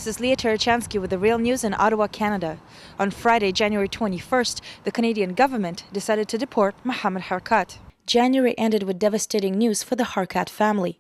This is Leah Tarachansky with the Real News in Ottawa, Canada. On Friday, January 21st, the Canadian government decided to deport Mohamed Harkat. January ended with devastating news for the Harkat family.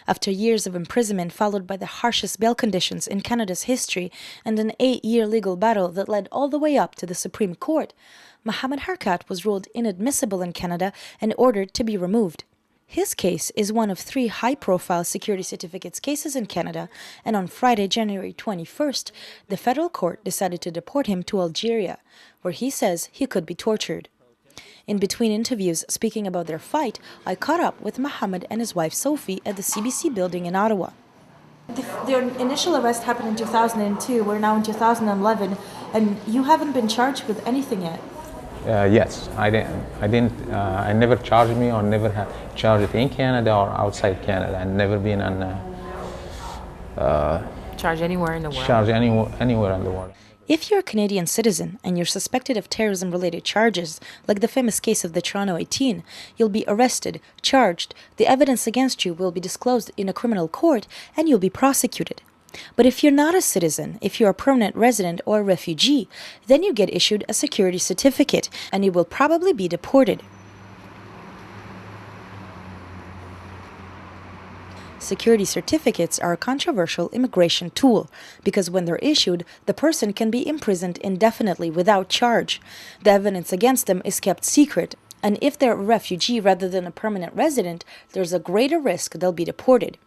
After years of imprisonment followed by the harshest bail conditions in Canada's history and an 8-year legal battle that led all the way up to the Supreme Court, Mohamed Harkat was ruled inadmissible in Canada and ordered to be removed. His case is one of 3 high-profile security certificates cases in Canada, and on Friday, January 21st, the federal court decided to deport him to Algeria, where he says he could be tortured. In between interviews speaking about their fight, I caught up with Mohamed and his wife Sophie at the CBC building in Ottawa. Their initial arrest happened in 2002. We're now in 2011, and you haven't been charged with anything yet. Yes, I never charged me or never have charged in Canada or outside Canada. I've never been on charged anywhere in the world. Charged anywhere in the world. If you're a Canadian citizen and you're suspected of terrorism-related charges, like the famous case of the Toronto 18, you'll be arrested, charged, the evidence against you will be disclosed in a criminal court, and you'll be prosecuted. But if you're not a citizen, if you're a permanent resident or a refugee, then you get issued a security certificate and you will probably be deported. Security certificates are a controversial immigration tool because when they're issued, the person can be imprisoned indefinitely without charge. The evidence against them is kept secret, and if they're a refugee rather than a permanent resident, there's a greater risk they'll be deported.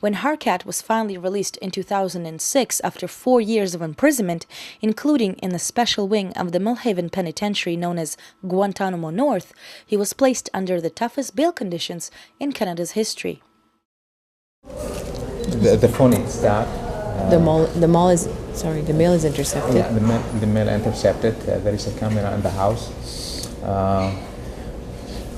When Harkat was finally released in 2006 after 4 years of imprisonment, including in the special wing of the Millhaven Penitentiary known as Guantanamo North, he was placed under the toughest bail conditions in Canada's history. The phone is stopped. The mail is intercepted. Yeah, the mail intercepted. There is a camera in the house.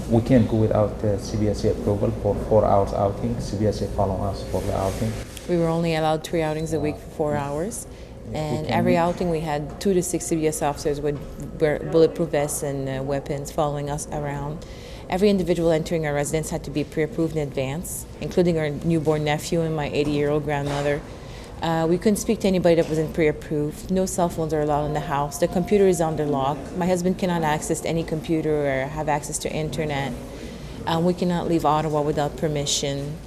We can't go without CBSA approval for 4 hours outing. CBSA follow us for the outing. We were only allowed 3 outings a week for 4 hours. And every outing we had 2 to 6 CBS officers with bulletproof vests and weapons following us around. Every individual entering our residence had to be pre-approved in advance, including our newborn nephew and my 80-year-old grandmother. We couldn't speak to anybody that wasn't pre-approved. No cell phones are allowed in the house. The computer is under lock. My husband cannot access any computer or have access to internet. We cannot leave Ottawa without permission.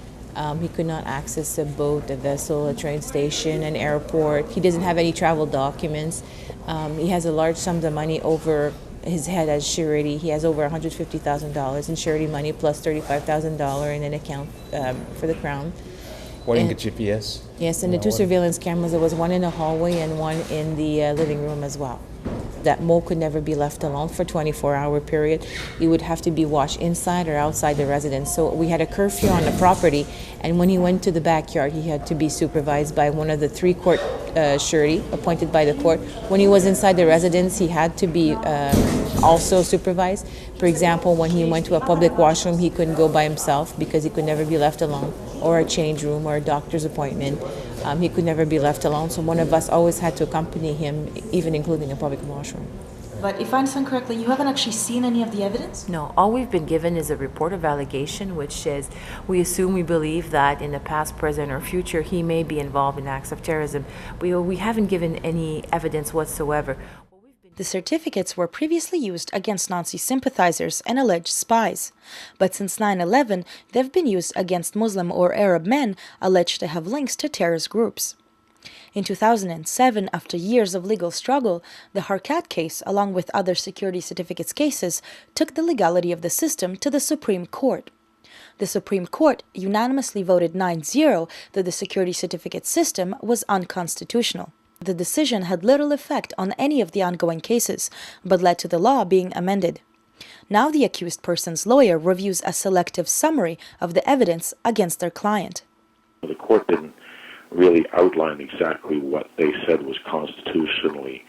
He could not access a boat, a vessel, a train station, an airport. He doesn't have any travel documents. He has a large sum of money over his head as surety. He has over $150,000 in surety money plus $35,000 in an account for the Crown. Wearing a GPS? Yes, and the 2 surveillance cameras, there was one in the hallway and one in the living room as well. That Mo could never be left alone for a 24-hour period. He would have to be watched inside or outside the residence. So we had a curfew on the property, and when he went to the backyard, he had to be supervised by one of the 3 court surety appointed by the court. When he was inside the residence, he had to be also supervised. For example, when he went to a public washroom, he couldn't go by himself because he could never be left alone, or a change room or a doctor's appointment. He could never be left alone, so one of us always had to accompany him, even including a public washroom. But if I understand correctly, you haven't actually seen any of the evidence? No, all we've been given is a report of allegation, which says we believe that in the past, present, or future, he may be involved in acts of terrorism. We haven't given any evidence whatsoever. The certificates were previously used against Nazi sympathizers and alleged spies. But since 9/11, they've been used against Muslim or Arab men alleged to have links to terrorist groups. In 2007, after years of legal struggle, the Harkat case, along with other security certificates cases, took the legality of the system to the Supreme Court. The Supreme Court unanimously voted 9-0 that the security certificate system was unconstitutional. The decision had little effect on any of the ongoing cases, but led to the law being amended. Now the accused person's lawyer reviews a selective summary of the evidence against their client. The court didn't really outline exactly what they said was constitutionally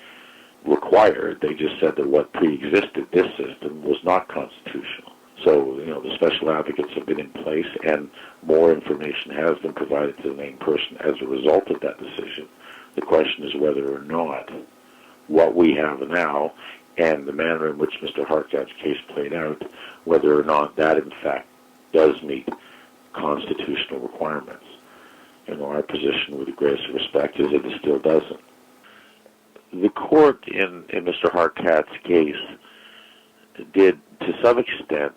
required. They just said that what pre-existed this system was not constitutional. So, the special advocates have been in place and more information has been provided to the named person as a result of that decision. The question is whether or not what we have now and the manner in which Mr. Harkat's case played out, whether or not that in fact does meet constitutional requirements. our position, with the greatest respect, is that it still doesn't. The court in Mr. Harkat's case did, to some extent,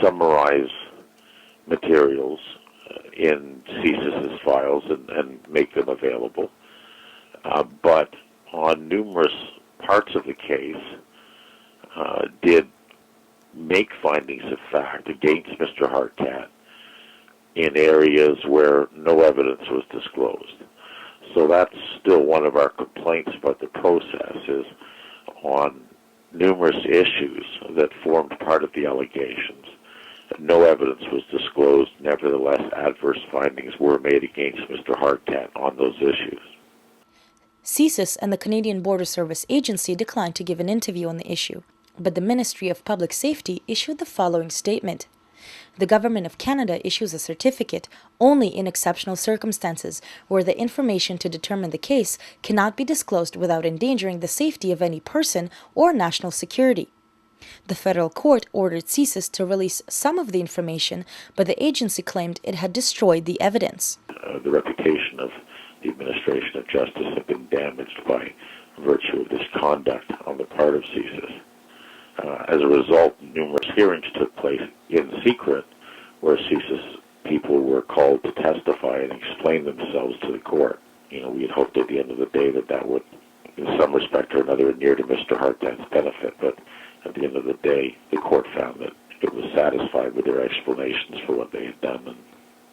summarize materials in CSIS's files and make them available. But on numerous parts of the case, did make findings of fact against Mr. Harkat in areas where no evidence was disclosed. So that's still one of our complaints about the process, is on numerous issues that formed part of the allegations. No evidence was disclosed. Nevertheless, adverse findings were made against Mr. Harkat on those issues. CSIS and the Canadian Border Service Agency declined to give an interview on the issue, but the Ministry of Public Safety issued the following statement. The Government of Canada issues a certificate only in exceptional circumstances where the information to determine the case cannot be disclosed without endangering the safety of any person or national security. The federal court ordered CSIS to release some of the information, but the agency claimed it had destroyed the evidence. The reputation of the administration of justice had been damaged by virtue of this conduct on the part of CSIS. As a result, numerous hearings took place in secret where CSIS people were called to testify and explain themselves to the court. We had hoped at the end of the day that would, in some respect or another, adhere to Mr. Harkat's benefit, but at the end of the day, the court found that it was satisfied with their explanations for what they had done,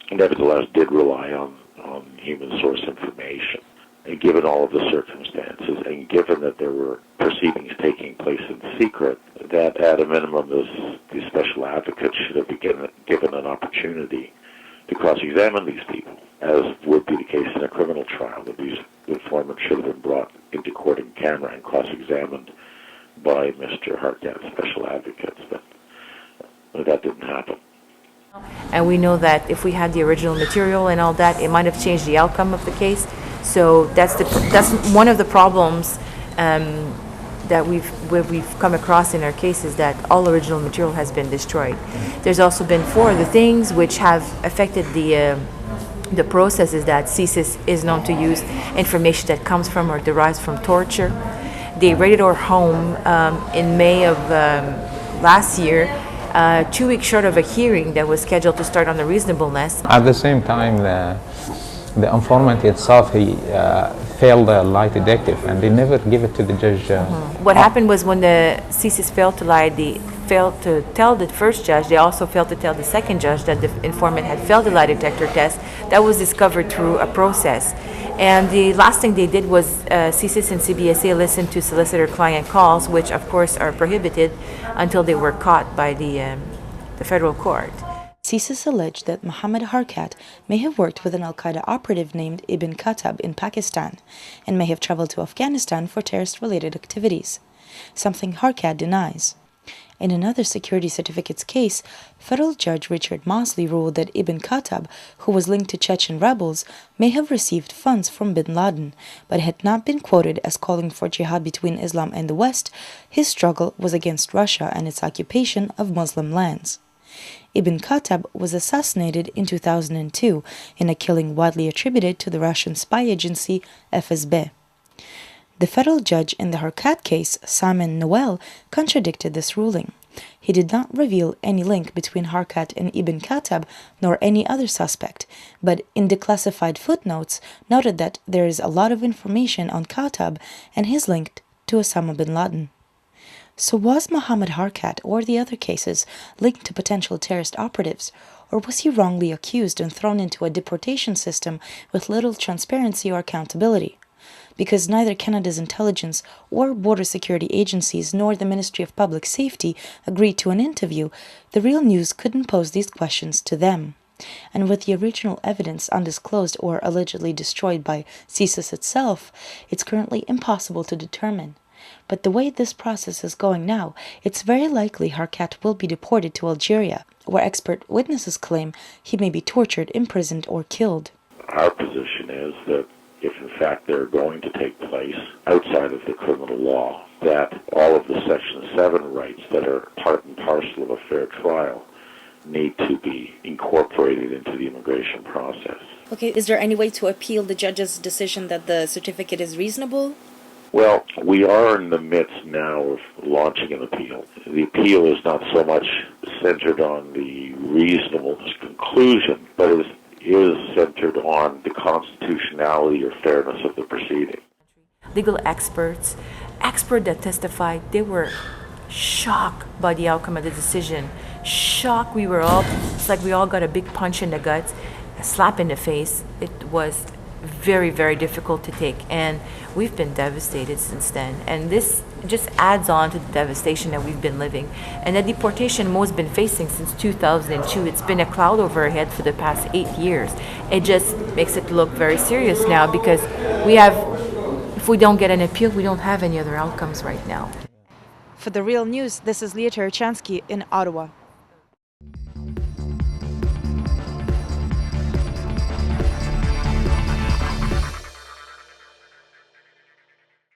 and nevertheless did rely on human source information. And given all of the circumstances, and given that there were proceedings taking place in secret, that at a minimum the special advocate should have been given an opportunity to cross-examine these people, as would be the case in a criminal trial, that these informants should have been brought into court in camera and cross-examined by Mr. Harkat's special advocates, but that didn't happen. And we know that if we had the original material and all that, it might have changed the outcome of the case. So that's one of the problems that we've come across in our case, is that all original material has been destroyed. There's also been four other things which have affected the process, is that CSIS is known to use information that comes from or derives from torture. They raided our home in May of last year, 2 weeks short of a hearing that was scheduled to start on the reasonableness. At the same time, the informant itself, he failed a lie detective, and they never give it to the judge. What happened was, when the CSIS failed to tell the first judge, they also failed to tell the second judge that the informant had failed the lie detector test. That was discovered through a process. And the last thing they did was CSIS and CBSA listened to solicitor-client calls, which of course are prohibited until they were caught by the federal court. CSIS alleged that Mohamed Harkat may have worked with an al-Qaeda operative named Ibn Khattab in Pakistan and may have traveled to Afghanistan for terrorist-related activities, something Harkat denies. In another security certificates case, federal judge Richard Mosley ruled that Ibn Khattab, who was linked to Chechen rebels, may have received funds from bin Laden, but had not been quoted as calling for jihad between Islam and the West. His struggle was against Russia and its occupation of Muslim lands. Ibn Khattab was assassinated in 2002 in a killing widely attributed to the Russian spy agency FSB. The federal judge in the Harkat case, Simon Noel, contradicted this ruling. He did not reveal any link between Harkat and Ibn Khattab nor any other suspect, but in declassified footnotes noted that there is a lot of information on Khattab and his link to Osama bin Laden. So was Mohamed Harkat or the other cases linked to potential terrorist operatives, or was he wrongly accused and thrown into a deportation system with little transparency or accountability? Because neither Canada's intelligence or border security agencies nor the Ministry of Public Safety agreed to an interview, the Real News couldn't pose these questions to them. And with the original evidence undisclosed or allegedly destroyed by CSIS itself, it's currently impossible to determine. But the way this process is going now, it's very likely Harkat will be deported to Algeria, where expert witnesses claim he may be tortured, imprisoned, or killed. Our position is that if in fact they're going to take place outside of the criminal law, that all of the Section 7 rights that are part and parcel of a fair trial need to be incorporated into the immigration process. Okay, is there any way to appeal the judge's decision that the certificate is reasonable? Well, we are in the midst now of launching an appeal. The appeal is not so much centered on the reasonableness conclusion, but it is centered on the constitutionality or fairness of the proceeding. Legal experts that testified, they were shocked by the outcome of the decision. Shocked, it's like we all got a big punch in the guts, a slap in the face. It was very, very difficult to take, and we've been devastated since then. And this just adds on to the devastation that we've been living. And the deportation Mo's been facing since 2002, it's been a cloud over our head for the past 8 years. It just makes it look very serious now, because if we don't get an appeal, we don't have any other outcomes right now. For The Real News, this is Leah Tarachansky in Ottawa.